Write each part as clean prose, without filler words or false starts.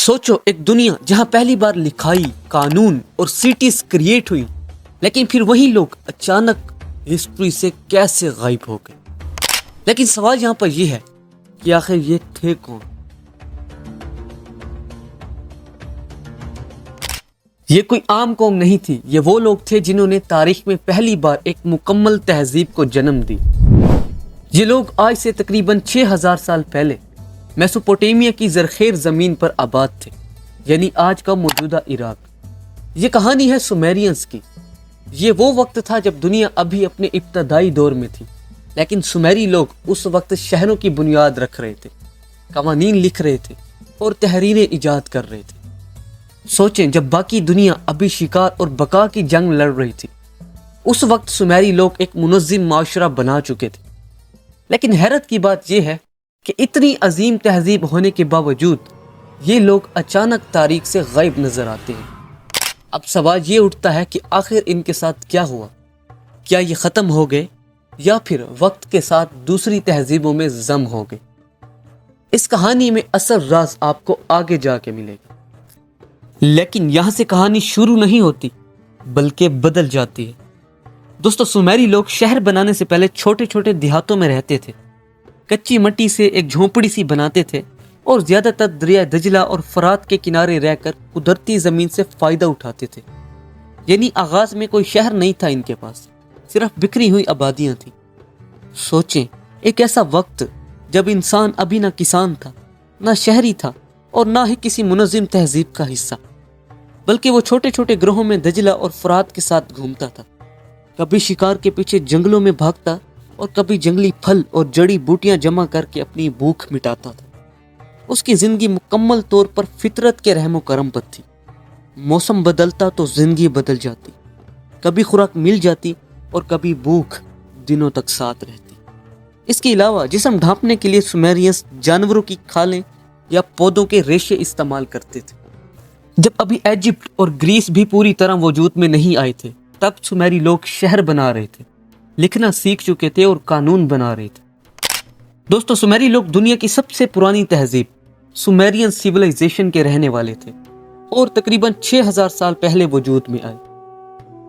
سوچو ایک دنیا جہاں پہلی بار لکھائی، قانون اور سٹیز کریٹ ہوئی، لیکن پھر وہی لوگ اچانک ہسٹری سے کیسے غائب ہو گئے۔ لیکن سوال یہاں پر یہ ہے کہ آخر یہ تھے کون؟ یہ کوئی عام قوم نہیں تھی، یہ وہ لوگ تھے جنہوں نے تاریخ میں پہلی بار ایک مکمل تہذیب کو جنم دی۔ یہ لوگ آج سے تقریباً 6000 سال پہلے میسوپوٹیمیا کی زرخیر زمین پر آباد تھے، یعنی آج کا موجودہ عراق۔ یہ کہانی ہے سومیرینز کی۔ یہ وہ وقت تھا جب دنیا ابھی اپنے ابتدائی دور میں تھی، لیکن سومیری لوگ اس وقت شہروں کی بنیاد رکھ رہے تھے، قوانین لکھ رہے تھے اور تحریریں ایجاد کر رہے تھے۔ سوچیں، جب باقی دنیا ابھی شکار اور بقا کی جنگ لڑ رہی تھی، اس وقت سومیری لوگ ایک منظم معاشرہ بنا چکے تھے۔ لیکن حیرت کی بات یہ ہے کہ اتنی عظیم تہذیب ہونے کے باوجود یہ لوگ اچانک تاریخ سے غائب نظر آتے ہیں۔ اب سوال یہ اٹھتا ہے کہ آخر ان کے ساتھ کیا ہوا؟ کیا یہ ختم ہو گئے یا پھر وقت کے ساتھ دوسری تہذیبوں میں ضم ہو گئے؟ اس کہانی میں اصل راز آپ کو آگے جا کے ملے گا، لیکن یہاں سے کہانی شروع نہیں ہوتی بلکہ بدل جاتی ہے۔ دوستو، سومیری لوگ شہر بنانے سے پہلے چھوٹے چھوٹے دیہاتوں میں رہتے تھے، کچی مٹی سے ایک جھونپڑی سی بناتے تھے اور زیادہ تر دریائے دجلہ اور فرات کے کنارے رہ کر قدرتی زمین سے فائدہ اٹھاتے تھے۔ یعنی آغاز میں کوئی شہر نہیں تھا ان کے پاس، صرف بکھری ہوئی آبادیاں تھیں۔ سوچیں، ایک ایسا وقت جب انسان ابھی نہ کسان تھا، نہ شہری تھا اور نہ ہی کسی منظم تہذیب کا حصہ، بلکہ وہ چھوٹے چھوٹے گروہوں میں دجلہ اور فرات کے ساتھ گھومتا تھا، کبھی شکار کے پیچھے جنگلوں میں بھاگتا اور کبھی جنگلی پھل اور جڑی بوٹیاں جمع کر کے اپنی بھوک مٹاتا تھا۔ اس کی زندگی مکمل طور پر فطرت کے رحم و کرم پر تھی۔ موسم بدلتا تو زندگی بدل جاتی، کبھی خوراک مل جاتی اور کبھی بھوک دنوں تک ساتھ رہتی۔ اس کے علاوہ جسم ڈھانپنے کے لیے سومیرینز جانوروں کی کھالیں یا پودوں کے ریشے استعمال کرتے تھے۔ جب ابھی ایجپٹ اور گریس بھی پوری طرح وجود میں نہیں آئے تھے، تب سومیری لوگ شہر بنا رہے تھے، لکھنا سیکھ چکے تھے اور قانون بنا رہے تھے۔ دوستو، سومیری لوگ دنیا کی سب سے پرانی تہذیب سومیرین سیولائزیشن کے رہنے والے تھے اور تقریباً 6000 سال پہلے وجود میں آئے۔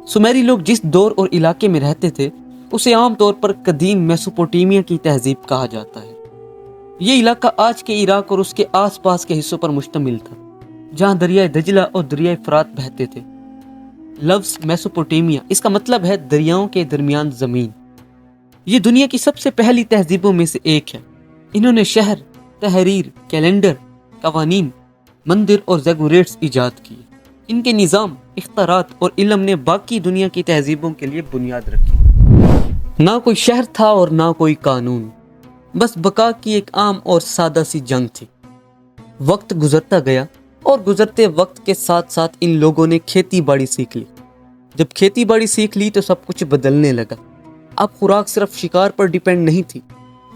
سومیری لوگ جس دور اور علاقے میں رہتے تھے اسے عام طور پر قدیم میسوپوٹیمیا کی تہذیب کہا جاتا ہے۔ یہ علاقہ آج کے عراق اور اس کے آس پاس کے حصوں پر مشتمل تھا، جہاں دریائے دجلہ اور دریائے فرات بہتے تھے۔ لفظ میسوپوٹیمیا اس کا مطلب ہے دریاؤں کے درمیان زمین۔ یہ دنیا کی سب سے پہلی تہذیبوں میں سے ایک ہے۔ انہوں نے شہر، تحریر، کیلنڈر، قوانین، مندر اور زیگوریٹس ایجاد کیے۔ ان کے نظام، اختراعات اور علم نے باقی دنیا کی تہذیبوں کے لیے بنیاد رکھی۔ نہ کوئی شہر تھا اور نہ کوئی قانون، بس بقا کی ایک عام اور سادہ سی جنگ تھی۔ وقت گزرتا گیا اور گزرتے وقت کے ساتھ ساتھ ان لوگوں نے کھیتی باڑی سیکھ لی۔ جب کھیتی باڑی سیکھ لی تو سب کچھ بدلنے لگا۔ اب خوراک صرف شکار پر ڈیپینڈ نہیں تھی،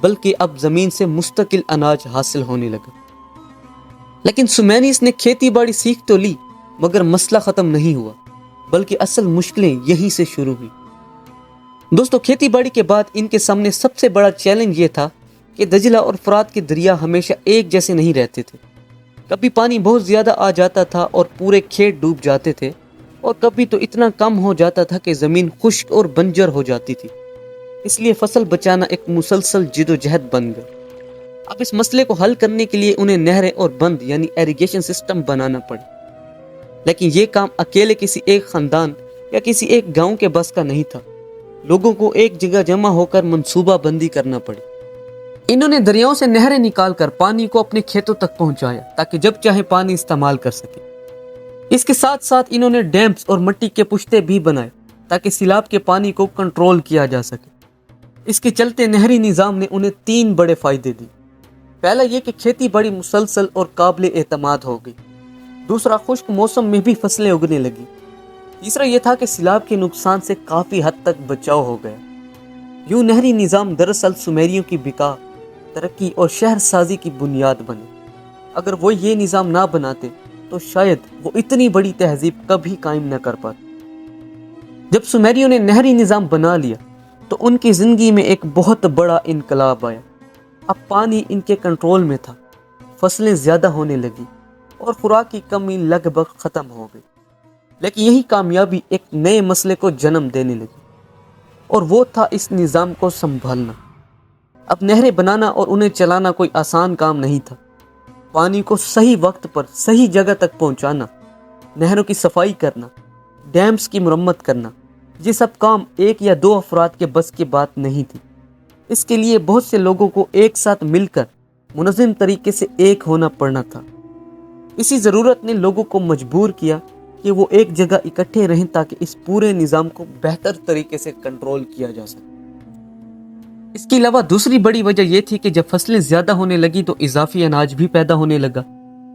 بلکہ اب زمین سے مستقل اناج حاصل ہونے لگا۔ لیکن سومیریز نے کھیتی باڑی سیکھ تو لی، مگر مسئلہ ختم نہیں ہوا، بلکہ اصل مشکلیں یہیں سے شروع ہوئی۔ دوستو، کھیتی باڑی کے بعد ان کے سامنے سب سے بڑا چیلنج یہ تھا کہ دجلہ اور فرات کے دریا ہمیشہ ایک جیسے نہیں رہتے تھے۔ کبھی پانی بہت زیادہ آ جاتا تھا اور پورے کھیت ڈوب جاتے تھے، اور کبھی تو اتنا کم ہو جاتا تھا کہ زمین خشک اور بنجر ہو جاتی تھی۔ اس لیے فصل بچانا ایک مسلسل جدوجہد بن گیا۔ اب اس مسئلے کو حل کرنے کے لیے انہیں نہریں اور بند یعنی ایریگیشن سسٹم بنانا پڑے۔ لیکن یہ کام اکیلے کسی ایک خاندان یا کسی ایک گاؤں کے بس کا نہیں تھا۔ لوگوں کو ایک جگہ جمع ہو کر منصوبہ بندی کرنا پڑی۔ انہوں نے دریاؤں سے نہریں نکال کر پانی کو اپنے کھیتوں تک پہنچایا تاکہ جب چاہے پانی استعمال کر سکے۔ اس کے ساتھ ساتھ انہوں نے ڈیمز اور مٹی کے پشتے بھی بنائے تاکہ سیلاب کے پانی کو کنٹرول کیا جا سکے۔ اس کے چلتے نہری نظام نے انہیں 3 بڑے فائدے دی۔ پہلا یہ کہ کھیتی باڑی مسلسل اور قابل اعتماد ہو گئی۔ دوسرا، خشک موسم میں بھی فصلیں اگنے لگی۔ تیسرا یہ تھا کہ سیلاب کے نقصان سے کافی حد تک بچاؤ ہو گیا۔ یوں نہری نظام دراصل سومیریوں کی بقا، ترقی اور شہر سازی کی بنیاد بنے۔ اگر وہ یہ نظام نہ بناتے تو شاید وہ اتنی بڑی تہذیب کبھی قائم نہ کر پاتے۔ جب سومیریوں نے نہری نظام بنا لیا تو ان کی زندگی میں ایک بہت بڑا انقلاب آیا۔ اب پانی ان کے کنٹرول میں تھا، فصلیں زیادہ ہونے لگی اور خوراک کی کمی لگ بھگ ختم ہو گئی۔ لیکن یہی کامیابی ایک نئے مسئلے کو جنم دینے لگی، اور وہ تھا اس نظام کو سنبھالنا۔ اب نہریں بنانا اور انہیں چلانا کوئی آسان کام نہیں تھا۔ پانی کو صحیح وقت پر صحیح جگہ تک پہنچانا، نہروں کی صفائی کرنا، ڈیمز کی مرمت کرنا، یہ سب کام ایک یا دو افراد کے بس کی بات نہیں تھی۔ اس کے لیے بہت سے لوگوں کو ایک ساتھ مل کر منظم طریقے سے ایک ہونا پڑنا تھا۔ اسی ضرورت نے لوگوں کو مجبور کیا کہ وہ ایک جگہ اکٹھے رہیں تاکہ اس پورے نظام کو بہتر طریقے سے کنٹرول کیا جا سکے۔ اس کے علاوہ دوسری بڑی وجہ یہ تھی کہ جب فصلیں زیادہ ہونے لگی تو اضافی اناج بھی پیدا ہونے لگا۔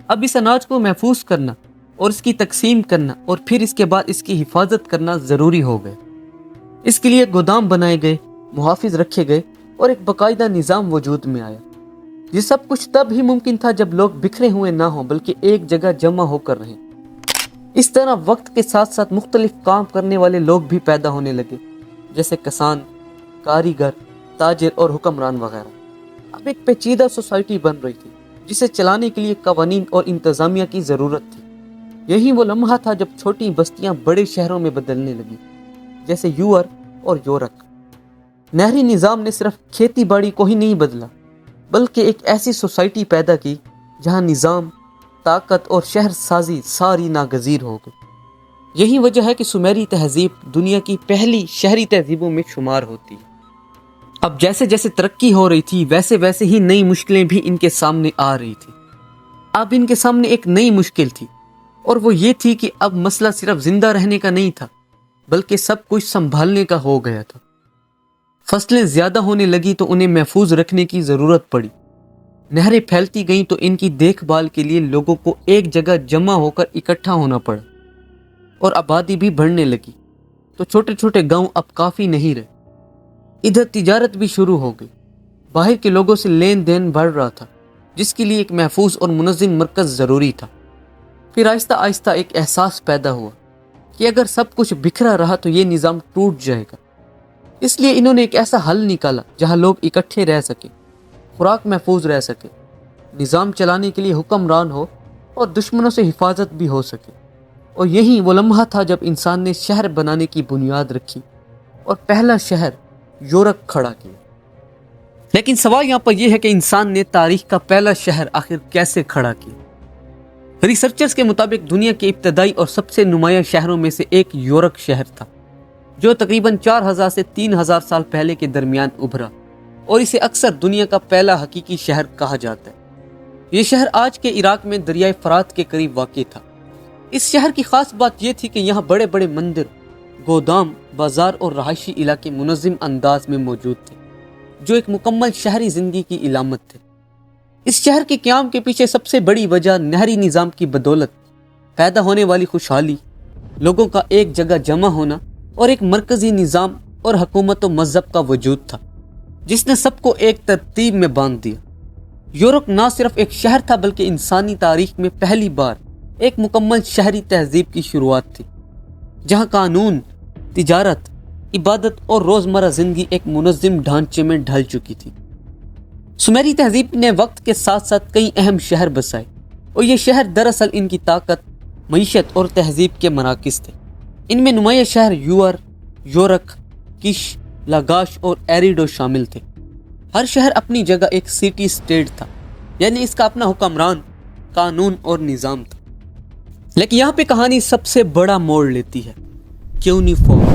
اب اس اناج کو محفوظ کرنا اور اس کی تقسیم کرنا اور پھر اس کے بعد اس کی حفاظت کرنا ضروری ہو گئے۔ اس کے لیے گودام بنائے گئے، محافظ رکھے گئے اور ایک باقاعدہ نظام وجود میں آیا۔ یہ سب کچھ تب ہی ممکن تھا جب لوگ بکھرے ہوئے نہ ہوں بلکہ ایک جگہ جمع ہو کر رہیں۔ اس طرح وقت کے ساتھ ساتھ مختلف کام کرنے والے لوگ بھی پیدا ہونے لگے، جیسے کسان، کاریگر، تاجر اور حکمران وغیرہ۔ اب ایک پیچیدہ سوسائٹی بن رہی تھی جسے چلانے کے لیے قوانین اور انتظامیہ کی ضرورت تھی۔ یہی وہ لمحہ تھا جب چھوٹی بستیاں بڑے شہروں میں بدلنے لگیں، جیسے یور اور یورک۔ نہری نظام نے صرف کھیتی باڑی کو ہی نہیں بدلا بلکہ ایک ایسی سوسائٹی پیدا کی جہاں نظام، طاقت اور شہر سازی ساری ناگزیر ہو گئی۔ یہی وجہ ہے کہ سومیری تہذیب دنیا کی پہلی شہری تہذیبوں میں شمار ہوتی ہے۔ اب جیسے جیسے ترقی ہو رہی تھی ویسے ویسے ہی نئی مشکلیں بھی ان کے سامنے آ رہی تھی۔ اب ان کے سامنے ایک نئی مشکل تھی، اور وہ یہ تھی کہ اب مسئلہ صرف زندہ رہنے کا نہیں تھا بلکہ سب کچھ سنبھالنے کا ہو گیا تھا۔ فصلیں زیادہ ہونے لگی تو انہیں محفوظ رکھنے کی ضرورت پڑی۔ نہریں پھیلتی گئیں تو ان کی دیکھ بھال کے لیے لوگوں کو ایک جگہ جمع ہو کر اکٹھا ہونا پڑا، اور آبادی بھی بڑھنے لگی تو چھوٹے چھوٹے گاؤں اب کافی نہیں رہے۔ ادھر تجارت بھی شروع ہو گئی، باہر کے لوگوں سے لین دین بڑھ رہا تھا جس کے لیے ایک محفوظ اور منظم مرکز ضروری تھا۔ پھر آہستہ آہستہ ایک احساس پیدا ہوا کہ اگر سب کچھ بکھرا رہا تو یہ نظام ٹوٹ جائے گا۔ اس لیے انہوں نے ایک ایسا حل نکالا جہاں لوگ اکٹھے رہ سکیں، خوراک محفوظ رہ سکے، نظام چلانے کے لیے حکمران ہو اور دشمنوں سے حفاظت بھی ہو سکے۔ اور یہی وہ لمحہ تھا جب انسان نے شہر بنانے کی بنیاد رکھی اور پہلا شہر یورک کھڑا کیا۔ لیکن سوال یہاں پر یہ ہے کہ انسان نے تاریخ کا پہلا شہر آخر کیسے کھڑا کیا؟ ریسرچرز کے مطابق دنیا کے ابتدائی اور سب سے نمایاں شہروں میں سے ایک یورک شہر تھا، جو تقریباً 4000 سے 3000 سال پہلے کے درمیان ابھرا، اور اسے اکثر دنیا کا پہلا حقیقی شہر کہا جاتا ہے۔ یہ شہر آج کے عراق میں دریائے فرات کے قریب واقع تھا۔ اس شہر کی خاص بات یہ تھی کہ یہاں بڑے بڑے مندر، گودام، بازار اور رہائشی علاقے منظم انداز میں موجود تھے، جو ایک مکمل شہری زندگی کی علامت تھے۔ اس شہر کے قیام کے پیچھے سب سے بڑی وجہ نہری نظام کی بدولت پیدا ہونے والی خوشحالی، لوگوں کا ایک جگہ جمع ہونا اور ایک مرکزی نظام اور حکومت و مذہب کا وجود تھا جس نے سب کو ایک ترتیب میں باندھ دیا۔ یورک نہ صرف ایک شہر تھا بلکہ انسانی تاریخ میں پہلی بار ایک مکمل شہری تہذیب کی شروعات تھی، جہاں قانون، تجارت، عبادت اور روزمرہ زندگی ایک منظم ڈھانچے میں ڈھل چکی تھی۔ سومیری تہذیب نے وقت کے ساتھ ساتھ کئی اہم شہر بسائے، اور یہ شہر دراصل ان کی طاقت، معیشت اور تہذیب کے مراکز تھے۔ ان میں نمایاں شہر یور، یورک، کش، لاگاش اور ایریڈو شامل تھے۔ ہر شہر اپنی جگہ ایک سٹی اسٹیٹ تھا، یعنی اس کا اپنا حکمران، قانون اور نظام تھا۔ لیکن یہاں پہ کہانی سب سے بڑا موڑ لیتی ہے، کیونیفارم۔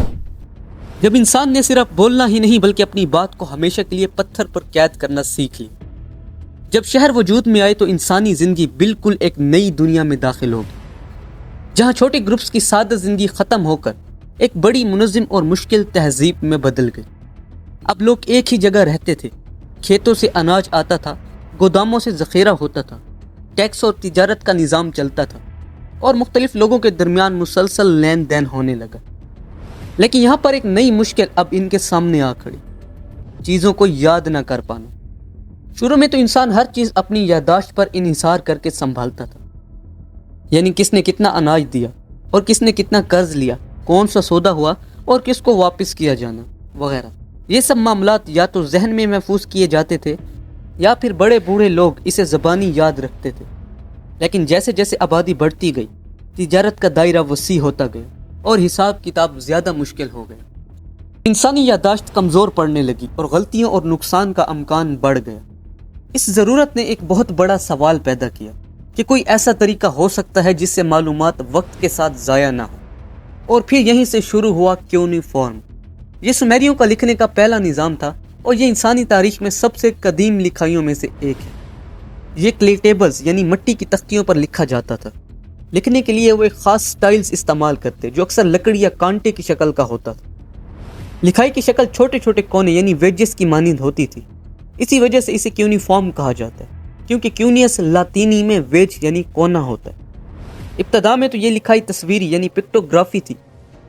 جب انسان نے صرف بولنا ہی نہیں بلکہ اپنی بات کو ہمیشہ کے لیے پتھر پر قید کرنا سیکھ لی۔ جب شہر وجود میں آئے تو انسانی زندگی بالکل ایک نئی دنیا میں داخل ہوگی، جہاں چھوٹے گروپس کی سادہ زندگی ختم ہو کر ایک بڑی منظم اور مشکل تہذیب میں بدل گئی۔ اب لوگ ایک ہی جگہ رہتے تھے، کھیتوں سے اناج آتا تھا، گوداموں سے ذخیرہ ہوتا تھا، ٹیکس اور تجارت کا نظام چلتا تھا، اور مختلف لوگوں کے درمیان مسلسل لین دین ہونے لگا۔ لیکن یہاں پر ایک نئی مشکل اب ان کے سامنے آ کھڑی، چیزوں کو یاد نہ کر پانا۔ شروع میں تو انسان ہر چیز اپنی یادداشت پر انحصار کر کے سنبھالتا تھا، یعنی کس نے کتنا اناج دیا اور کس نے کتنا قرض لیا، کون سا سودا ہوا اور کس کو واپس کیا جانا وغیرہ۔ یہ سب معاملات یا تو ذہن میں محفوظ کیے جاتے تھے یا پھر بڑے بوڑھے لوگ اسے زبانی یاد رکھتے تھے۔ لیکن جیسے جیسے آبادی بڑھتی گئی تجارت کا دائرہ وسیع ہوتا گیا اور حساب کتاب زیادہ مشکل ہو گیا۔ انسانی یادداشت کمزور پڑنے لگی اور غلطیوں اور نقصان کا امکان بڑھ گیا۔ اس ضرورت نے ایک بہت بڑا سوال پیدا کیا کہ کوئی ایسا طریقہ ہو سکتا ہے جس سے معلومات وقت کے ساتھ ضائع نہ ہو، اور پھر یہیں سے شروع ہوا کیونیفارم۔ یہ سومیریوں کا لکھنے کا پہلا نظام تھا اور یہ انسانی تاریخ میں سب سے قدیم لکھائیوں میں سے ایک ہے۔ یہ کلے ٹیبلز یعنی مٹی کی تختیوں پر لکھا جاتا تھا۔ لکھنے کے لیے وہ ایک خاص سٹائلز استعمال کرتے جو اکثر لکڑی یا کانٹے کی شکل کا ہوتا تھا۔ لکھائی کی شکل چھوٹے چھوٹے کونے یعنی ویجز کی مانند ہوتی تھی، اسی وجہ سے اسے کیونیفارم کہا جاتا ہے، کیونکہ کیونیس لاطینی میں ویج یعنی کونا ہوتا ہے۔ ابتدا میں تو یہ لکھائی تصویری یعنی پکٹوگرافی تھی۔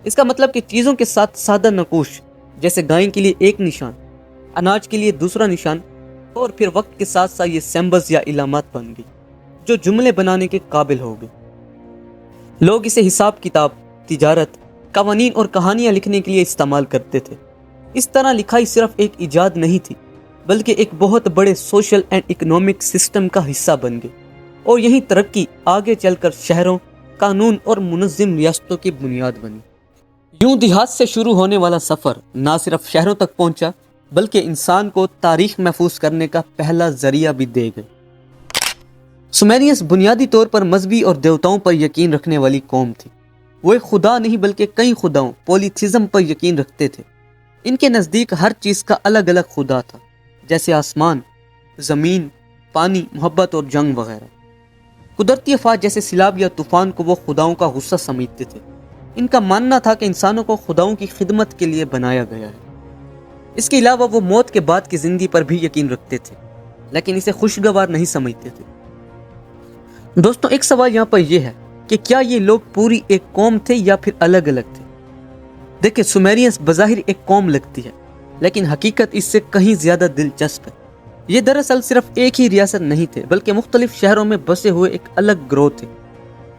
اس کا مطلب کہ چیزوں کے ساتھ سادہ نقوش، جیسے گائے کے لیے ایک نشان، اناج کے لیے دوسرا نشان، اور پھر وقت کے ساتھ ساتھ یہ سمبلز یا علامات بن گئی جو جملے بنانے کے قابل ہو گئے۔ لوگ اسے حساب کتاب، تجارت، قوانین اور کہانیاں لکھنے کے لیے استعمال کرتے تھے۔ اس طرح لکھائی صرف ایک ایجاد نہیں تھی بلکہ ایک بہت بڑے سوشل اینڈ اکنامک سسٹم کا حصہ بن گئی، اور یہی ترقی آگے چل کر شہروں، قانون اور منظم ریاستوں کی بنیاد بنی۔ یوں دیہات سے شروع ہونے والا سفر نہ صرف شہروں تک پہنچا بلکہ انسان کو تاریخ محفوظ کرنے کا پہلا ذریعہ بھی دے گئے۔ سومیرینز بنیادی طور پر مذہبی اور دیوتاؤں پر یقین رکھنے والی قوم تھی۔ وہ ایک خدا نہیں بلکہ کئی خداؤں پولیتھیزم پر یقین رکھتے تھے۔ ان کے نزدیک ہر چیز کا الگ الگ خدا تھا، جیسے آسمان، زمین، پانی، محبت اور جنگ وغیرہ۔ قدرتی افات جیسے سیلاب یا طوفان کو وہ خداؤں کا غصہ سمجھتے تھے۔ ان کا ماننا تھا کہ انسانوں کو خداؤں کی خدمت کے لیے بنایا گیا ہے۔ اس کے علاوہ وہ موت کے بعد کی زندگی پر بھی یقین رکھتے تھے، لیکن اسے خوشگوار نہیں سمجھتے تھے۔ دوستوں، ایک سوال یہاں پر یہ ہے کہ کیا یہ لوگ پوری ایک قوم تھے یا پھر الگ الگ تھے؟ دیکھیں، سومیرینز بظاہر ایک قوم لگتی ہے، لیکن حقیقت اس سے کہیں زیادہ دلچسپ ہے۔ یہ دراصل صرف ایک ہی ریاست نہیں تھے بلکہ مختلف شہروں میں بسے ہوئے ایک الگ گروہ تھے،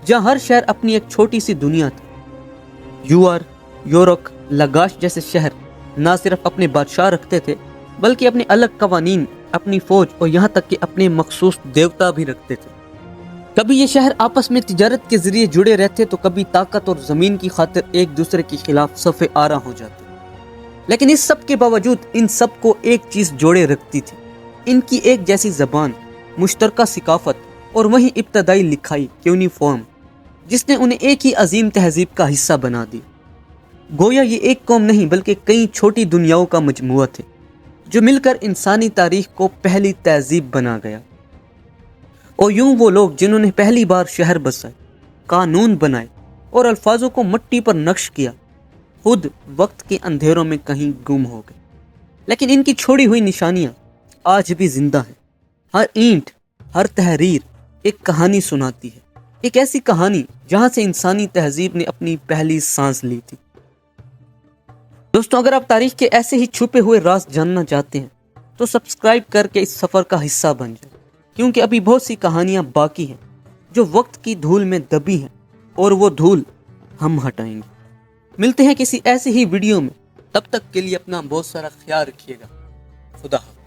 جہاں ہر شہر اپنی ایک چھوٹی سی دنیا تھی۔ یوار، یورک، لگاش جیسے شہر نہ صرف اپنے بادشاہ رکھتے تھے بلکہ اپنے الگ قوانین، اپنی فوج اور یہاں تک کہ اپنے مخصوص دیوتا بھی رکھتے تھے۔ کبھی یہ شہر آپس میں تجارت کے ذریعے جڑے رہتے تو کبھی طاقت اور زمین کی خاطر ایک دوسرے کے خلاف صف آرا ہو جاتے، لیکن اس سب کے باوجود ان سب کو ایک چیز جوڑے رکھتی تھی، ان کی ایک جیسی زبان، مشترکہ ثقافت اور وہی ابتدائی لکھائی کیونیفارم، جس نے انہیں ایک ہی عظیم تہذیب کا حصہ بنا دی۔ گویا یہ ایک قوم نہیں بلکہ کئی چھوٹی دنیاؤں کا مجموعہ تھے جو مل کر انسانی تاریخ کو پہلی تہذیب بنا گیا۔ اور یوں وہ لوگ جنہوں نے پہلی بار شہر بسائے، قانون بنائے اور الفاظوں کو مٹی پر نقش کیا، خود وقت کے اندھیروں میں کہیں گم ہو گئے، لیکن ان کی چھوڑی ہوئی نشانیاں آج بھی زندہ ہیں۔ ہر اینٹ، ہر تحریر ایک کہانی سناتی ہے، ایک ایسی کہانی جہاں سے انسانی تہذیب نے اپنی پہلی سانس لی تھی۔ دوستوں، اگر آپ تاریخ کے ایسے ہی چھپے ہوئے راز جاننا چاہتے ہیں تو سبسکرائب کر کے اس سفر کا حصہ بن جائیں، کیونکہ ابھی بہت سی کہانیاں باقی ہیں جو وقت کی دھول میں دبی ہیں، اور وہ دھول ہم ہٹائیں گے۔ ملتے ہیں کسی ایسی ہی ویڈیو میں، تب تک کے لیے اپنا بہت سارا خیال رکھیے گا۔ خدا حافظ۔